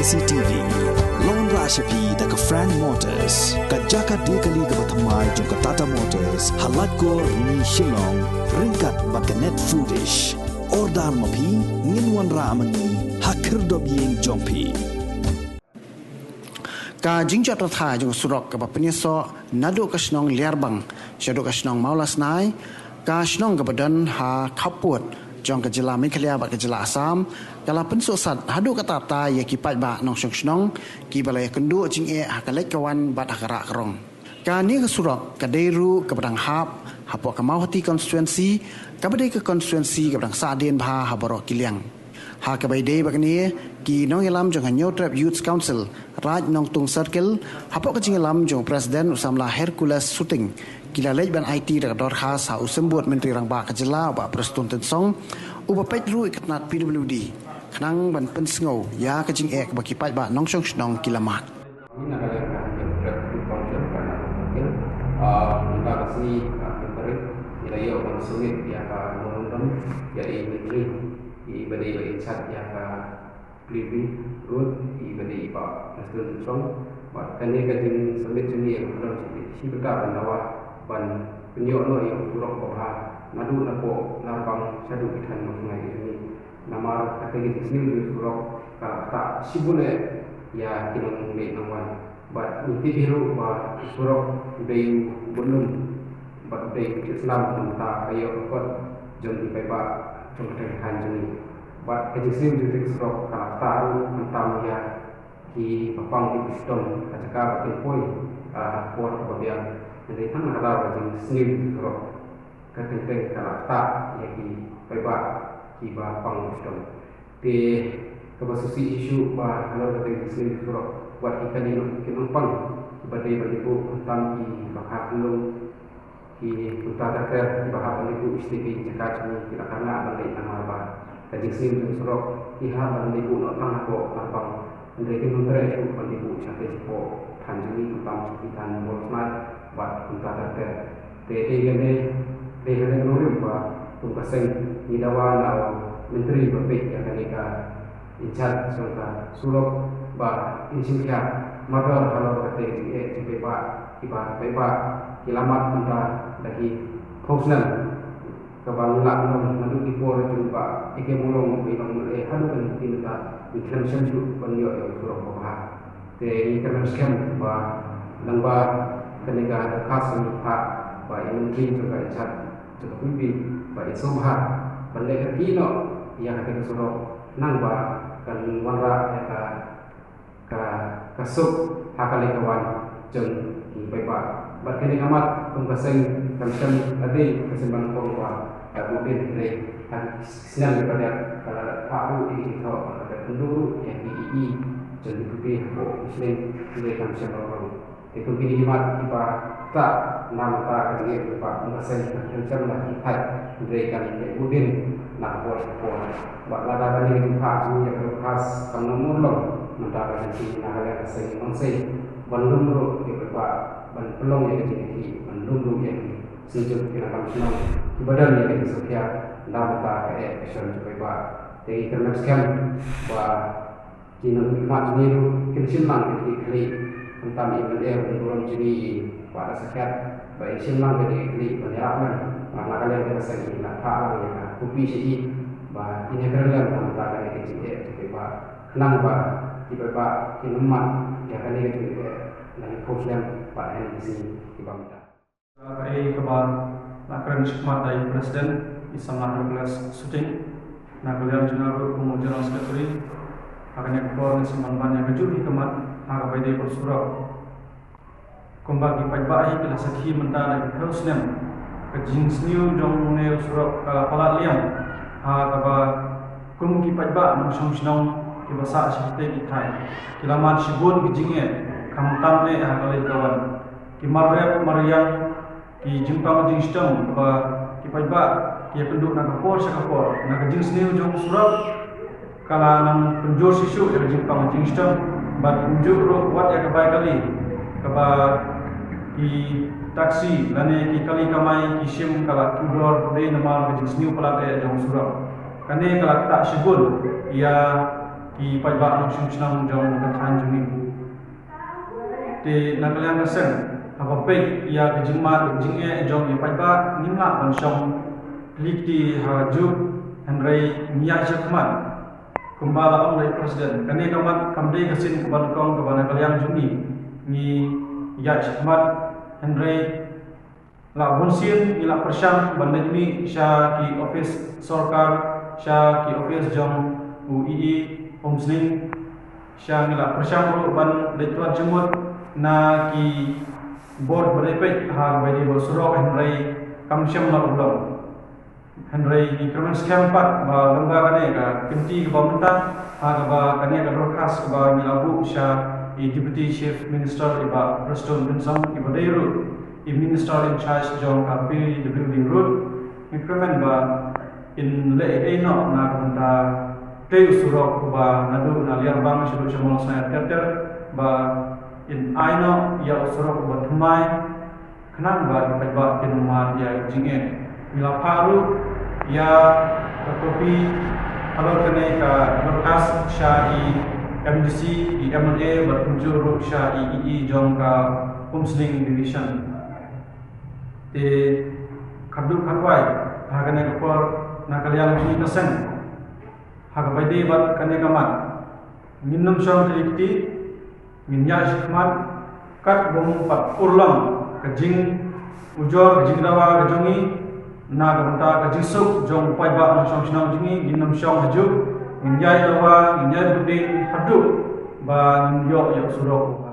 KCTV Lon Rashapi daga Frank Motors kajaka dekali ga bathamai jong Tata Motors halat ko ni Shillong ringkat bakanet foodish ordal mapi nginwan ramani hakir dobyeng jongpi ka jingjat ratha jong surok ka penyeso nado kasnong liarbang shado kasnong maulas nai ka snong ka badan ha khaput jong ka jila Meghalaya ba ka jila Assam kala penso sat hadu ka tata ya ki pai ba nong snong ki balai kendu jing e ha ka lek kawan bat akara krong ka ni ka surok ka deru ka badang hap hapo ka mauhati constituency ka badai ka constituency ka badang sadien bha ha borok kiliang ha ka bai dei bakni ki nong yalam jong hanyo trap youth council raj nong tung circle hapo ka jingalam jong president usamla Hercules shooting kila lej ban IT da dor khas ha usembut menteri rang ba ka jela ba prestun ten song uba pet ru ikatnat PWD khnang ban pen sngo ya ka jing ek ba ki pai ba nong song snong kilamat kita kasih menteri ilayo ban sungit ya ka mononton jadi menteri ibadai bagi chat ya ka klibi root ibadai ba prestun song ba kane ka jing sambit juni kalau si beka bandawa ban penyo no yang turok boha madu napo larbang sadu kitan mengai ini namar kategi sini turok ka ta sibune ya kinong me nawan ba niti biru ba turok bayu bunun ba bayu Islam ta ayo kot jom di ba jom kan juni ba kaji sini turok ka ta antam ya ki papang di piston kacaka bakin poi kuat babiang jadi tang ada bagi sendiri kalau ketenteng kalata yaki bebak kiba panguston di kebasusi isu bah kalau ketenteng sendiri kalau buat ikan di kinumpang badai beribu tentang ki bakal belum ki utara ter bahas beribu istiqi jaga cumi tidak karena bandai tanah bah jadi sendiri kalau iha beribu notang aku abang dari menteri itu beribu sampai sepo tanjuni utama sekitar bolsmat buat untuk ada tegane nurim ba tugaseng idawa na menteri bapik yang kanika incat sangka sulok ba insinka madal kalau kate di ba iba kilamat anda lagi posnan kabangla manu di por juga ike mulong bilang hadu kan tinta ikram senju panyo yang sulok ba te ikram skem ba nangba ketika ada khas pak baik menteri juga icat juga pimpin baik soha benda kino yang akan suruh nangba kan wanra ka kasuk hakali kawan jeng bapak berkini amat pembaseng kamsem tadi kesembangan pengwa mungkin dari sinan daripada Pak U di itu ada penduduk yang di jadi lebih muslim dari kamsem orang itu kini jimat kita tak nama tak ketika Pak Mengasai macam lah kita berikan udin nak buat buat lada bani Pak yang berkhas kamu mulung mentara nanti nak ada kesehatan mangsai bandung yang Pak pelong yang jadi bandung yang sejuk kita akan senang ibadah yang kita setia nama tak kayak action supaya Pak jadi kerana sekian Pak jinak nikmat ini kensilang ketika tentang ibadah turun jadi pada sekat baik silang jadi klik penyerapan karena kalian berasa ini nak faham ya kopi sih bah ini kerana antara yang kecil jadi bah kenang bah tiba bah kinemat ya kan ini juga lagi fokusnya pada yang di sini tiba kita. Hari kabar nak kerana khidmat dari Presiden Isamahat Hercules shooting nak beliau jenarul General Secretary akan yang keluar semanban yang kejut hikmat harapai dia bersurau kembali pai-pai bila sakhi mentara hausnem kejing sniu jong ne surau palat liam ha kaba kumki pai-ba nong song ki basa sihte ki thai kilamat sibun kijinge kamtam ne ha kale kawan ki marrep maryam ki jingpang jing stem ba ki pai-ba ki penduk na kapor sakapor na kejing sniu jong surau kala nang penjor sisu ya jingpang jing stem bat unjuk ro wat ya kebai kali kaba ki taksi lane ki kali kamai ki sim kala tudor de namal ke sniu pala de jong surau kane kala tak sibul ia i pajba nong shung jong kathan juni te nakalian kasen apa pe ya kejingma jinge jong i pajba nimla panshong likti haju henry miya jakman kumbala om presiden kane kamat kamdei kasin kuban kong kabana kalian juni ni ya jakman henry la bonsin ila persyam bandemi sya ki office sarkar sya ki office jong UII Homsling sya ila persyam ro ban letuan jemut na ki board berepek ha badi bosurok henry kamsyam la ulong henry di kerman skampat ba lembaga ne ka kenti ke pemerintah ha ba kania ka broadcast ba milabu sya deputy chief minister iba Preston Bensong iba Deiru Minister in charge jong kapi the building road increment ba in le eno na kanta teu surok ba nadu na liar bang sibu chamol saya terter ba in aino ya surok ba thumai khnang ba ba kinuma ya jinge mila paru ya kopi kalau kene ka berkas syai MDC di MNA berpunjur syai II jong ka Homsling division te kadul kadwai hagane kapor nakalian jini kasen hagabai de bat kane kamat minnum shong trikti minya shikmat kat bom pat urlam kajing ujor kajing dawa kajongi na gamta kajing suk jong pai ba na shong shnang jingi minnum shong haju minya dawa minya buding hadu ba yo yo surok